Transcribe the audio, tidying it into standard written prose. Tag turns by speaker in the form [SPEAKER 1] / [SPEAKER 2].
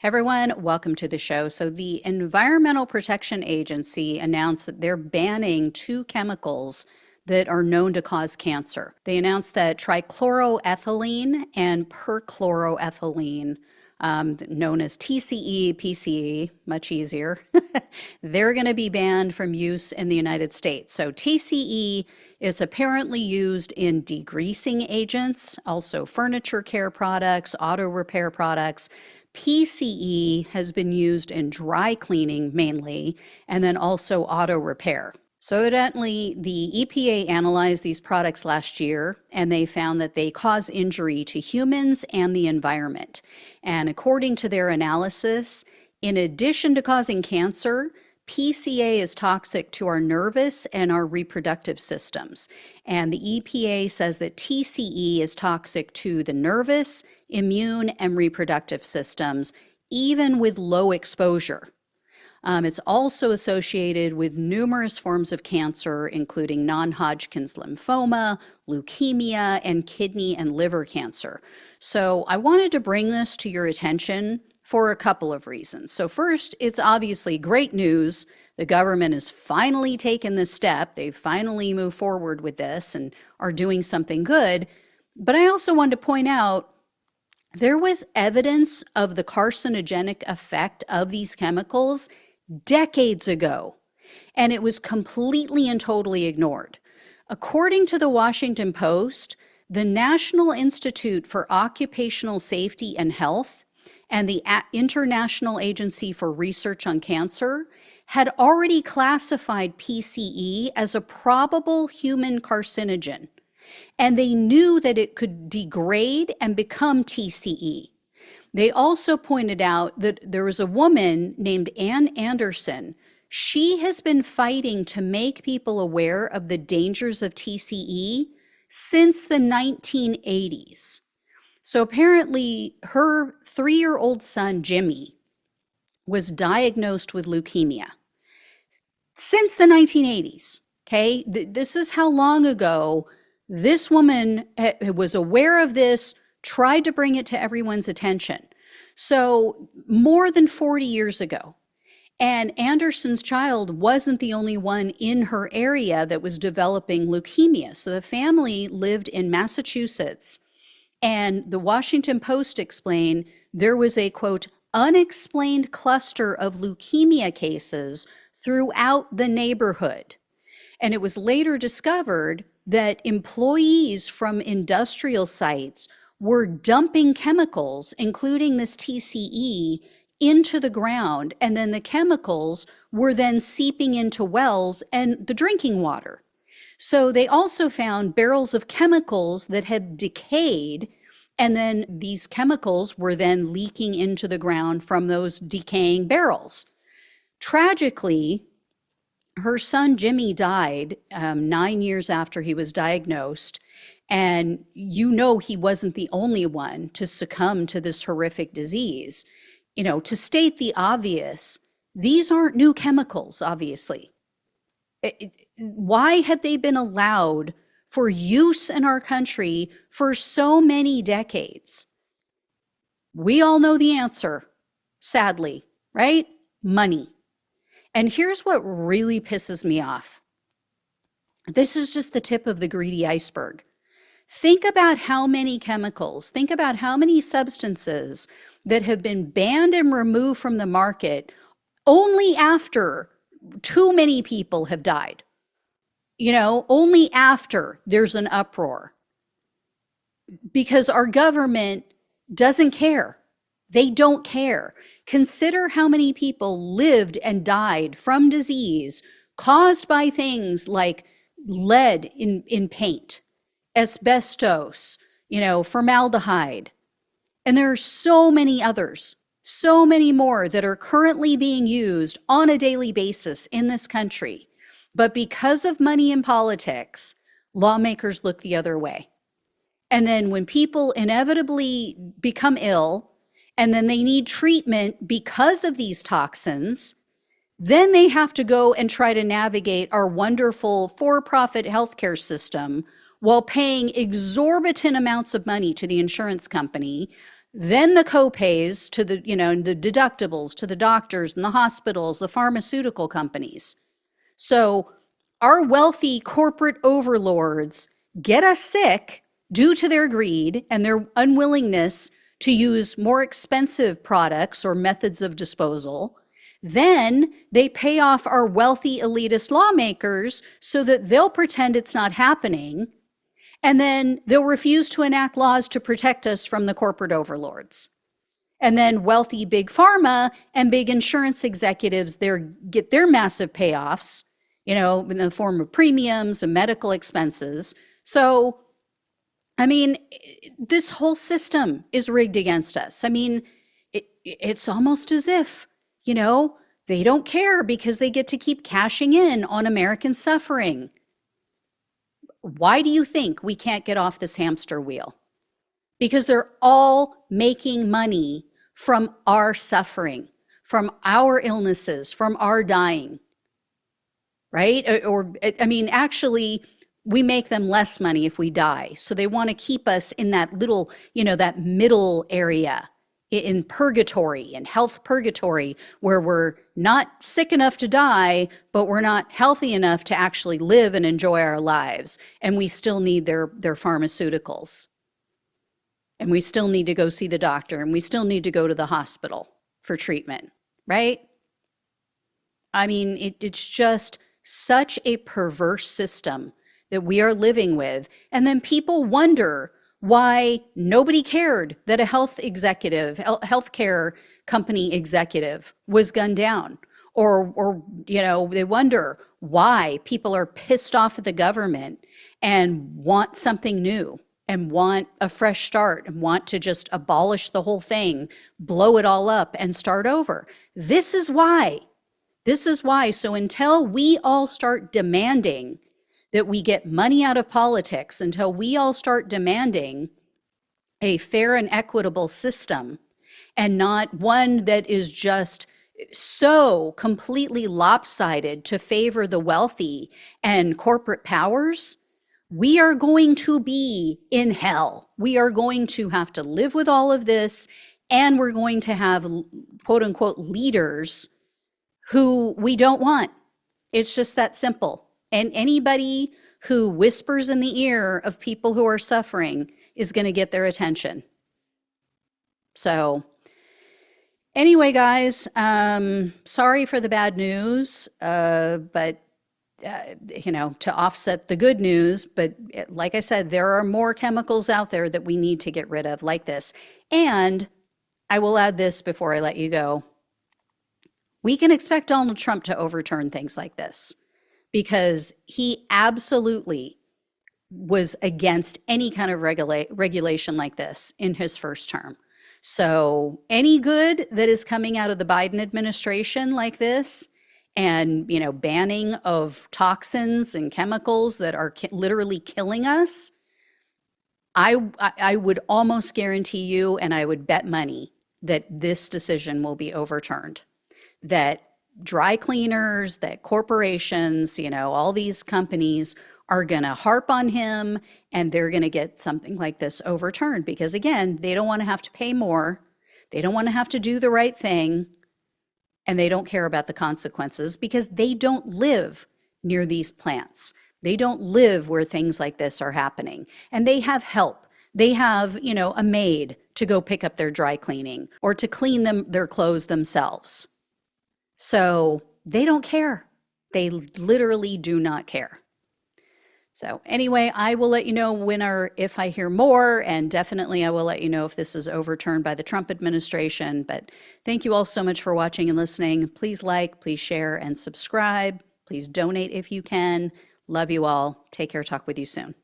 [SPEAKER 1] Hey everyone, welcome to the show. So the Environmental Protection Agency announced that they're banning two chemicals that are known to cause cancer. They announced that trichloroethylene and perchloroethylene, known as TCE, PCE, much easier, they're going to be banned from use in the United States. So TCE is apparently used in degreasing agents, also furniture care products, auto repair products. PCE has been used in dry cleaning mainly, and then also auto repair. So evidently, the EPA analyzed these products last year, and they found that they cause injury to humans and the environment. And according to their analysis, in addition to causing cancer, PCA is toxic to our nervous and our reproductive systems. And the EPA says that TCE is toxic to the nervous, immune, and reproductive systems, even with low exposure. It's also associated with numerous forms of cancer, including non-Hodgkin's lymphoma, leukemia, and kidney and liver cancer. So I wanted to bring this to your attention for a couple of reasons. So first, it's obviously great news. The government has finally taken this step. They've finally moved forward with this and are doing something good. But I also wanted to point out there was evidence of the carcinogenic effect of these chemicals decades ago, and it was completely and totally ignored. According to the Washington Post, the National Institute for Occupational Safety and Health and the International Agency for Research on Cancer had already classified PCE as a probable human carcinogen, and they knew that it could degrade and become TCE. They also pointed out that there was a woman named Ann Anderson. She has been fighting to make people aware of the dangers of TCE since the 1980s. So apparently her 3-year-old son, Jimmy, was diagnosed with leukemia since the 1980s. Okay, this is how long ago this woman was aware of this, tried to bring it to everyone's attention. So more than 40 years ago. And Anderson's child wasn't the only one in her area that was developing leukemia. So the family lived in Massachusetts. And the Washington Post explained there was a, quote, unexplained cluster of leukemia cases throughout the neighborhood. And it was later discovered that employees from industrial sites were dumping chemicals, including this TCE, into the ground, and then the chemicals were then seeping into wells and the drinking water. So they also found barrels of chemicals that had decayed, and then these chemicals were then leaking into the ground from those decaying barrels. Tragically, her son Jimmy died 9 years after he was diagnosed, and you know he wasn't the only one to succumb to this horrific disease. You know, to state the obvious, these aren't new chemicals, obviously. Why have they been allowed for use in our country for so many decades? We all know the answer, sadly, right? Money. And here's what really pisses me off. This is just the tip of the greedy iceberg. Think about how many chemicals, think about how many substances that have been banned and removed from the market only after too many people have died. You know, only after there's an uproar. Because our government doesn't care. They don't care. Consider how many people lived and died from disease caused by things like lead in paint, asbestos, formaldehyde. And there are so many others, so many more that are currently being used on a daily basis in this country. But because of money in politics, lawmakers look the other way. And then when people inevitably become ill, and then they need treatment because of these toxins, then they have to go and try to navigate our wonderful for-profit healthcare system while paying exorbitant amounts of money to the insurance company. then the copays to the, the deductibles to the doctors and the hospitals, the pharmaceutical companies. So our wealthy corporate overlords get us sick due to their greed and their unwillingness to use more expensive products or methods of disposal. Then they pay off our wealthy elitist lawmakers so that they'll pretend it's not happening. And then they'll refuse to enact laws to protect us from the corporate overlords. And then wealthy big pharma and big insurance executives get their massive payoffs, in the form of premiums and medical expenses. So, I mean, this whole system is rigged against us. I mean, it's almost as if, they don't care because they get to keep cashing in on American suffering. Why do you think we can't get off this hamster wheel? Because they're all making money from our suffering, from our illnesses, from our dying, right? Or I mean, actually, we make them less money if we die. So they want to keep us in that little, that middle area in purgatory, in health purgatory, where we're not sick enough to die, but we're not healthy enough to actually live and enjoy our lives. And we still need their pharmaceuticals. And we still need to go see the doctor, and we still need to go to the hospital for treatment, right? I mean, it's just such a perverse system that we are living with. And then people wonder why nobody cared that a healthcare company executive was gunned down. Or they wonder why people are pissed off at the government and want something new and want a fresh start and want to just abolish the whole thing, blow it all up and start over. This is why. So until we all start demanding that we get money out of politics, until we all start demanding a fair and equitable system and not one that is just so completely lopsided to favor the wealthy and corporate powers, we are going to be in hell. We are going to have to live with all of this, and we're going to have quote unquote leaders who we don't want. It's just that simple. And anybody who whispers in the ear of people who are suffering is going to get their attention. So anyway, guys, sorry for the bad news, but to offset the good news. But like I said, there are more chemicals out there that we need to get rid of like this. And I will add this before I let you go. We can expect Donald Trump to overturn things like this, because he absolutely was against any kind of regulation like this in his first term. So any good that is coming out of the Biden administration like this, and banning of toxins and chemicals that are literally killing us, I would almost guarantee you, and I would bet money, that this decision will be overturned. That dry cleaners, that corporations, all these companies are going to harp on him, and they're going to get something like this overturned, because again, they don't want to have to pay more. They don't want to have to do the right thing, and they don't care about the consequences because they don't live near these plants. They don't live where things like this are happening, and they have help. They have, a maid to go pick up their dry cleaning or to clean their clothes themselves. So they don't care. They literally do not care. So anyway, I will let you know when or if I hear more, and definitely I will let you know if this is overturned by the Trump administration. But thank you all so much for watching and listening. Please like, please share, and subscribe. Please donate if you can. Love you all. Take care. Talk with you soon.